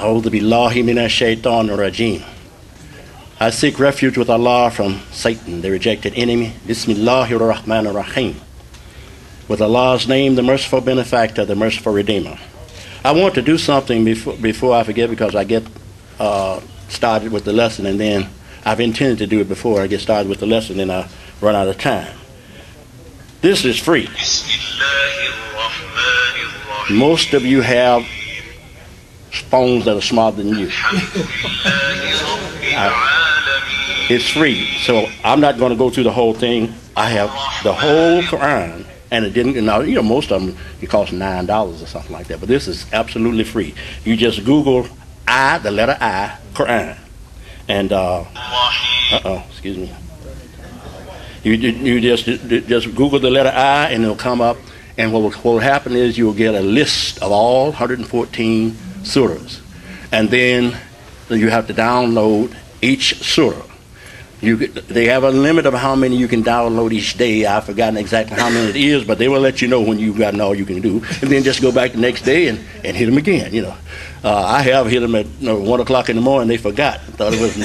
A'udhu billahi minash shaitanir rajim. I seek refuge with Allah from Satan, the rejected enemy. Bismillahir Rahmanir Rahim. With Allah's name, the merciful benefactor, the merciful redeemer. I want to do something before I forget, because I get started with the lesson, and then I've intended to do it before I get started with the lesson, and I run out of time. This is free. Most of you have phones that are smarter than you. It's free, so I'm not going to go through the whole thing. I have the whole Quran, and it didn't. Now, you know, most of them it costs $9 or something like that, but this is absolutely free. You just Google the letter I, Quran, and excuse me. You just Google the letter I, and it'll come up. And what will happen is you'll get a list of all 114 surahs, and then you have to download each surah. They have a limit of how many you can download each day. I've forgotten exactly how many it is, but they will let you know when you've gotten all you can do, and then just go back the next day and hit them again. You know, I have hit them at 1 o'clock in the morning. They forgot. Thought it was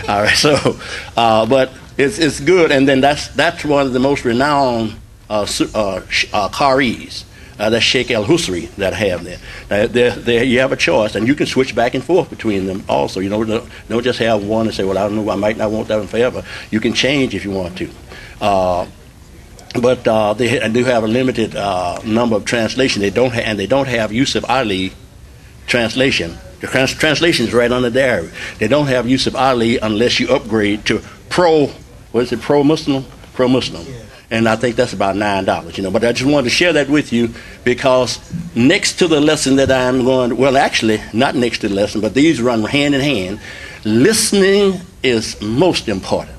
all right. So, but it's good, and then that's one of the most renowned Qaris. That's Sheikh al-Husri that have there. You have a choice, and you can switch back and forth between them also. You know, don't just have one and say, well, I don't know, I might not want that one forever. You can change if you want to. But they do have a limited number of translations. They don't have Yusuf Ali translation. The translation is right under there. They don't have Yusuf Ali unless you upgrade to Pro Muslim? Pro Muslim. Yeah. And I think that's about $9, you know. But I just wanted to share that with you, because next to the lesson that I'm going to, well, actually, not next to the lesson, but these run hand in hand. Listening is most important.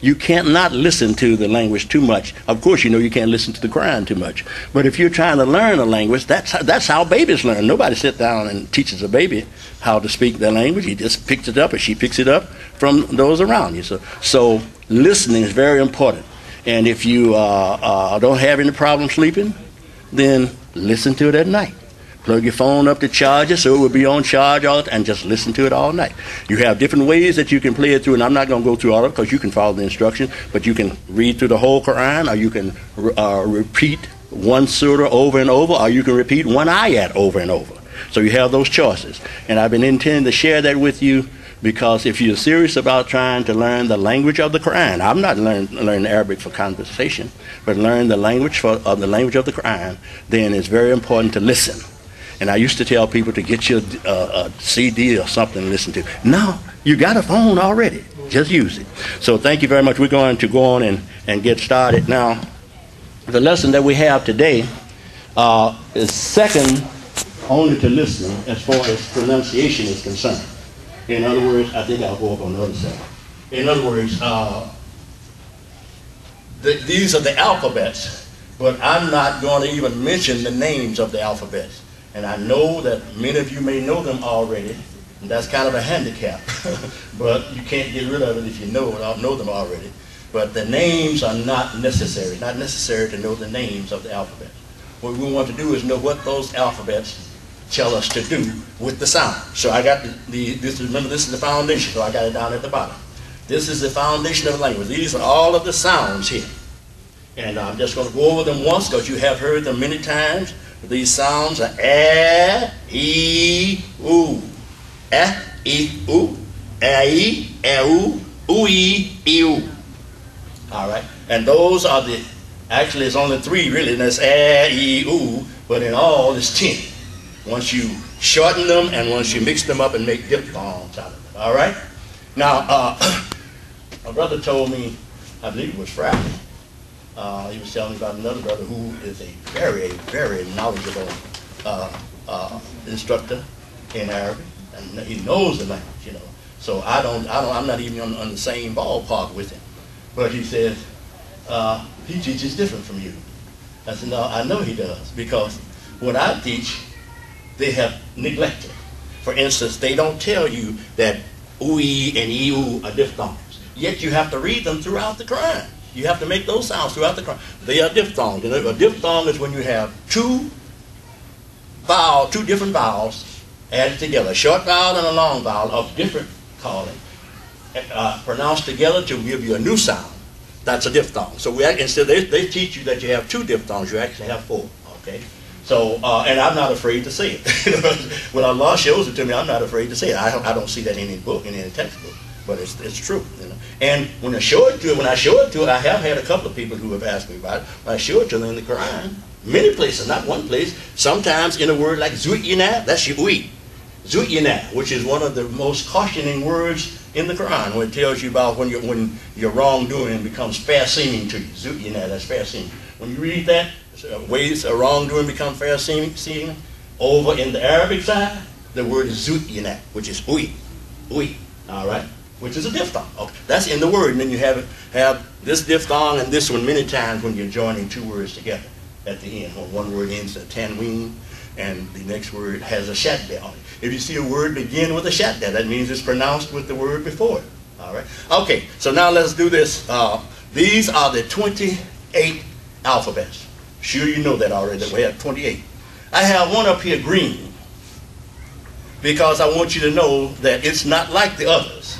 You can't not listen to the language too much. Of course, you know you can't listen to the Quran too much. But if you're trying to learn a language, that's how babies learn. Nobody sits down and teaches a baby how to speak their language. He just picks it up, or she picks it up from those around you. So listening is very important. And if you don't have any problem sleeping, then listen to it at night. Plug your phone up to charge it so it will be on charge all the time, and just listen to it all night. You have different ways that you can play it through, and I'm not going to go through all of it because you can follow the instructions, but you can read through the whole Quran, or you can repeat one surah over and over, or you can repeat one ayat over and over. So you have those choices. And I've been intending to share that with you, because if you're serious about trying to learn the language of the Quran, I'm not learning Arabic for conversation, but learn the language of the Quran, then it's very important to listen. And I used to tell people to get your CD or something to listen to. Now, you got a phone already. Just use it. So thank you very much. We're going to go on and get started. Now, the lesson that we have today is second only to listening as far as pronunciation is concerned. In other words, I think I'll go up on the other side. In other words, these are the alphabets, but I'm not going to even mention the names of the alphabets. And I know that many of you may know them already, and that's kind of a handicap. But you can't get rid of it if you know them already. But the names are not necessary. Not necessary to know the names of the alphabet. What we want to do is know what those alphabets tell us to do with the sound. So I got remember this is the foundation, so I got it down at the bottom. This is the foundation of the language. These are all of the sounds here. And I'm just going to go over them once, because you have heard them many times. These sounds are a, e, u. A, e, u. A, e, u. U, e, u. All right. And those are actually it's only 3 really, and that's a, e, u. But in all, it's 10. Once you shorten them and once you mix them up and make diphthongs out of it. All right? Now, my brother told me, I believe it was Friday, he was telling me about another brother who is a very, very knowledgeable instructor in Arabic, and he knows the language, you know. So I'm not even on the same ballpark with him. But he says, he teaches different from you. I said, no, I know he does, because when I teach, they have neglected. For instance, they don't tell you that ui and iu are diphthongs. Yet you have to read them throughout the Quran. You have to make those sounds throughout the Quran. They are diphthongs. A diphthong is when you have two different vowels added together, a short vowel and a long vowel of different calling, pronounced together to give you a new sound. That's a diphthong. So instead they teach you that you have 2 diphthongs, you actually have 4. Okay. So and I'm not afraid to say it. When Allah shows it to me, I'm not afraid to say it. I don't see that in any book, in any textbook, but it's true. You know? And when I show it to it, I have had a couple of people who have asked me about it. When I show it to them in the Quran, many places, not one place, sometimes in a word like zuyina, that's your uy. Zuyina, which is one of the most cautioning words in the Quran, where it tells you about when your wrongdoing becomes fair seeming to you. Zuyina, that's fair seeming. When you read that, ways a wrongdoing become fair seeming, over in the Arabic side, the word is zuyina, which is uy. Uy, all right? Which is a diphthong. Okay. That's in the word, and then you have this diphthong and this one many times when you're joining 2 words together at the end. When one word ends in a tanween, and the next word has a shadda on it. If you see a word begin with a shadda, that means it's pronounced with the word before it. All right? Okay, so now let's do this. These are the 28 alphabets. Sure you know that already, that we have 28. I have one up here green because I want you to know that it's not like the others.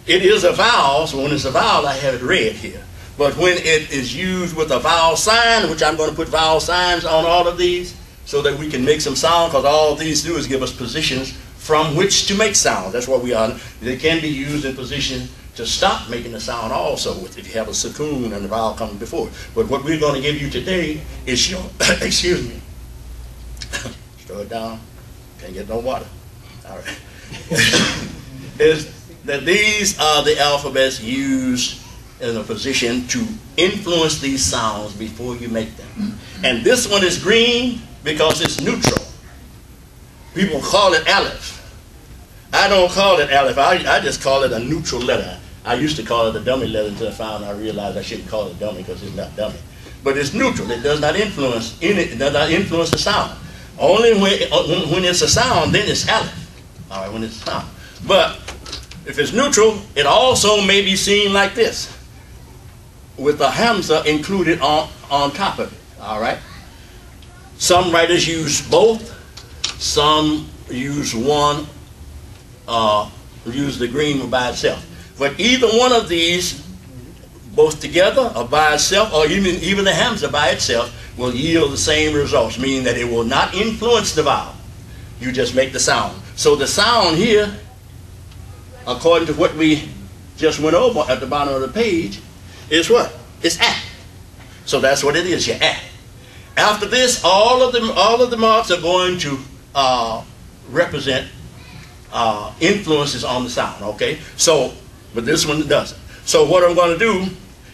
It is a vowel, so when it's a vowel, I have it red here. But when it is used with a vowel sign, which I'm going to put vowel signs on all of these, so that we can make some sound, because all these do is give us positions from which to make sound. That's what we are. They can be used in position to stop making the sound also, if you have a sukoon and the vowel coming before it. But what we're going to give you today is your, excuse me, slow it down, can't get no water. All right. Is that these are the alphabets used in a position to influence these sounds before you make them. And this one is green because it's neutral. People call it aleph. I don't call it aleph. I just call it a neutral letter. I used to call it a dummy letter until I realized I shouldn't call it dummy because it's not dummy. But it's neutral. It does not influence it does not influence the sound. Only when it's a sound, then it's aleph. All right, when it's a sound. But if it's neutral, it also may be seen like this, with a hamza included on top of it. All right. Some writers use both. Some use one. Use the green one by itself. But either one of these, both together or by itself, or even the hamza by itself, will yield the same results, meaning that it will not influence the vowel. You just make the sound. So the sound here, according to what we just went over at the bottom of the page, is what? It's ah. So that's what it is, your ah. After this, all of the marks are going to represent influences on the sound, okay? So, but this one doesn't. So what I'm going to do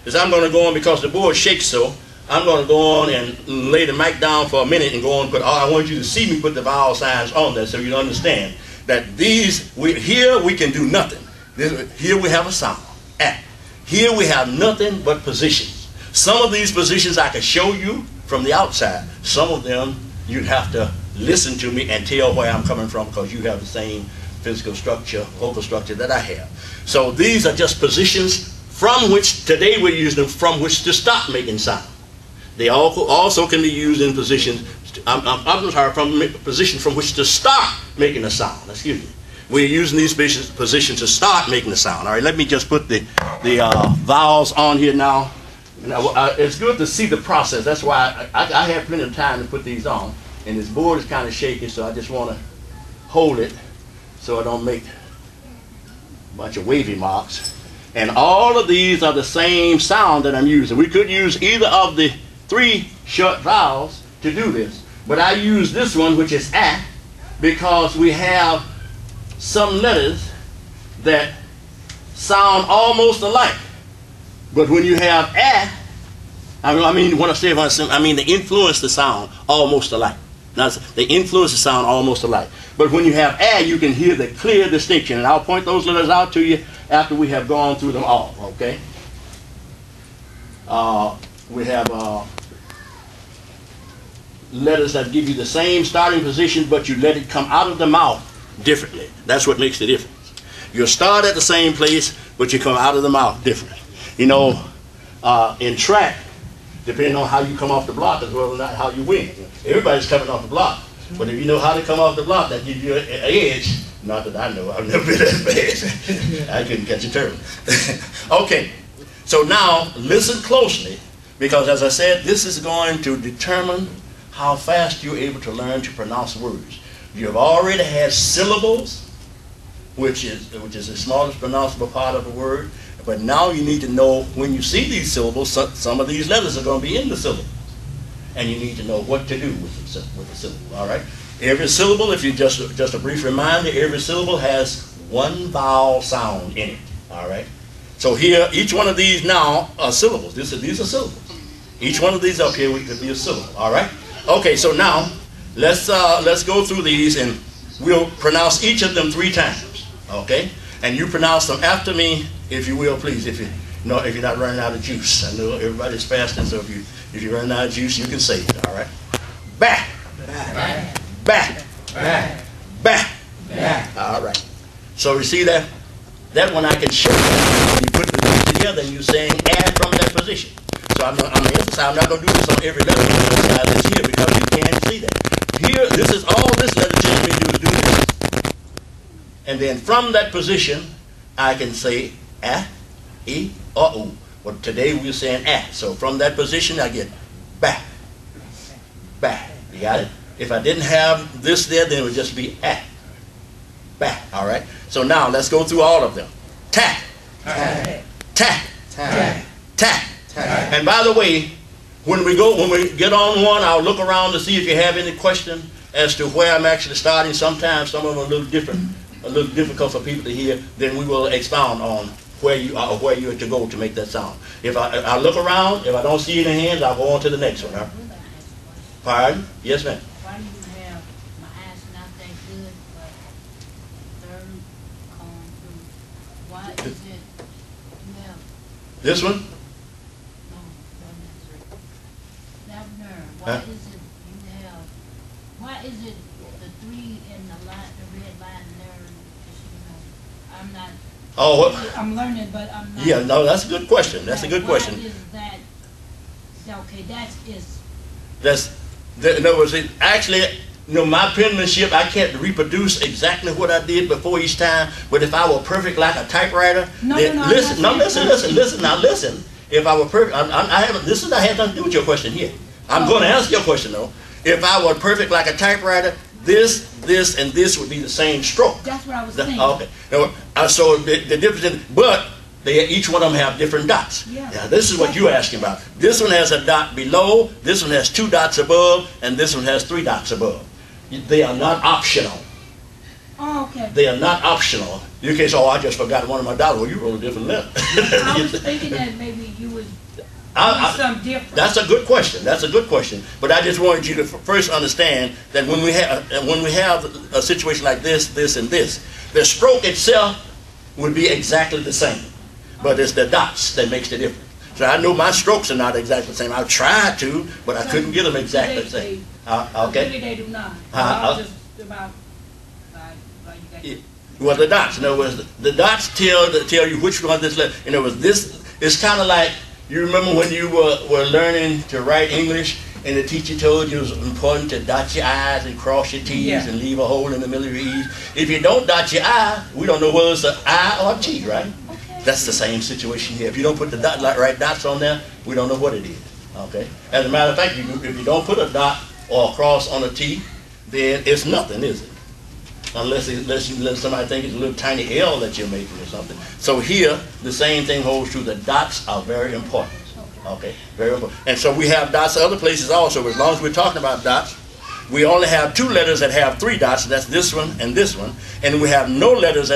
is I'm going to go on, because the board shakes so, I'm going to go on and lay the mic down for a minute and go on and put, I want you to see me put the vowel signs on there so you understand that these, here we can do nothing. Here we have a sound, ah. Here we have nothing but positions. Some of these positions I can show you from the outside. Some of them you'd have to listen to me and tell where I'm coming from, because you have the same physical structure, vocal structure that I have. So these are just positions from which, today we're using them from which to stop making sound. They also can be used in positions, I'm sorry, from positions from which to start making a sound. Excuse me. We're using these positions to start making the sound. All right, let me just put the vowels on here now. It's good to see the process. That's why I have plenty of time to put these on. And this board is kind of shaky, so I just want to hold it so I don't make a bunch of wavy marks. And all of these are the same sound that I'm using. We could use either of the 3 short vowels to do this. But I use this one, which is ah, because we have some letters that sound almost alike. But when you have ah, I mean, when I say I mean they influence the sound almost alike. Now, they influence the sound almost alike. But when you have ah, you can hear the clear distinction. And I'll point those letters out to you after we have gone through them all, okay? We have letters that give you the same starting position, but you let it come out of the mouth differently. That's what makes the difference. You start at the same place, but you come out of the mouth differently. You know, in track, depending on how you come off the block as well as not how you win. Everybody's coming off the block. But if you know how to come off the block, that gives you an edge. Not that I know, I've never been that bad. I couldn't catch a turtle. Okay, so now listen closely, because as I said, this is going to determine how fast you're able to learn to pronounce words. You have already had syllables, which is the smallest pronounceable part of a word, but now you need to know when you see these syllables, some of these letters are going to be in the syllable, and you need to know what to do with the syllable. All right. Every syllable, if you just a brief reminder, every syllable has one vowel sound in it. All right. So here, each one of these now are syllables. These are syllables. Each one of these up here could be a syllable. All right. Okay. So now let's go through these, and we'll pronounce each of them 3 times. Okay. And you pronounce them after me, if you will, please. If you're not running out of juice. I know everybody's fasting, so if you're running out of juice, you can say it. All right. Back. Back. Back. Back. Back. Back. All right. So you see that? That one I can show you. You put the two together and you're saying add from that position. So I'm going to emphasize, I'm not going to do this on every letter. I'm going to emphasize this here because you can't see that. Here, this is all this letter tells me to do is do this. And then from that position, I can say ah, e, or oo. Well, today we're saying ah. So from that position, I get back. Back. You got it? If I didn't have this there, then it would just be ah. Back. All right? So now let's go through all of them. Tack. Tack. Tack. Tack. Tack. And by the way, when we get on one, I'll look around to see if you have any question as to where I'm actually starting. Sometimes some of them are a little different, a little difficult for people to hear. Then we will expound on where you are, where you are to go to make that sound. If I look around, if I don't see any hands, I'll go on to the next one. Huh? Pardon? Yes, ma'am. Why do you have my eyes not that good, but third coming through? Why is it you have This one? no that nerve? Why is it you have? Why is it the 3 in the line, the red line nerve? I'm not. Oh, what? I'm learning, but I'm not. Yeah, no, that's a good question. That's a good question. Why is that? Okay, that is. In other words, actually, my penmanship, I can't reproduce exactly what I did before each time. But if I were perfect like a typewriter, listen. If I were perfect, this has nothing to do with your question here. I'm going to answer your question though. If I were perfect like a typewriter, this, and this would be the same stroke. That's what I was saying. Okay. So the difference, but each one of them have different dots. Yeah. Now, this is what you're asking about. This one has a dot below, this one has 2 dots above, and this one has 3 dots above. They are not optional. Oh, okay. They are not optional. You can't say, oh, I just forgot one of my dots. Well, you wrote a different letter. I was thinking that maybe you would do something different. That's a good question. That's a good question. But I just wanted you to first understand that when we have a situation like this, and this, the stroke itself would be exactly the same. But it's the dots that makes the difference. So I know my strokes are not exactly the same. I tried to, but I couldn't get them exactly the same. Okay? Maybe they do not. Just about, well, the dots. In other words, the dots tell you which one this letter. In other words, this is kind of like, you remember when you were learning to write English, and the teacher told you it was important to dot your I's and cross your T's and leave a hole in the middle of your E's. If you don't dot your I, we don't know whether it's an I or a T, right? That's the same situation here. If you don't put the right dots on there, we don't know what it is. Okay. As a matter of fact, if you don't put a dot or a cross on a T, then it's nothing, is it? Unless somebody think it's a little tiny L that you're making or something. So here, the same thing holds true. The dots are very important. Okay, very important. And so we have dots other places also. As long as we're talking about dots, we only have 2 letters that have 3 dots. That's this one and this one. And we have no letters that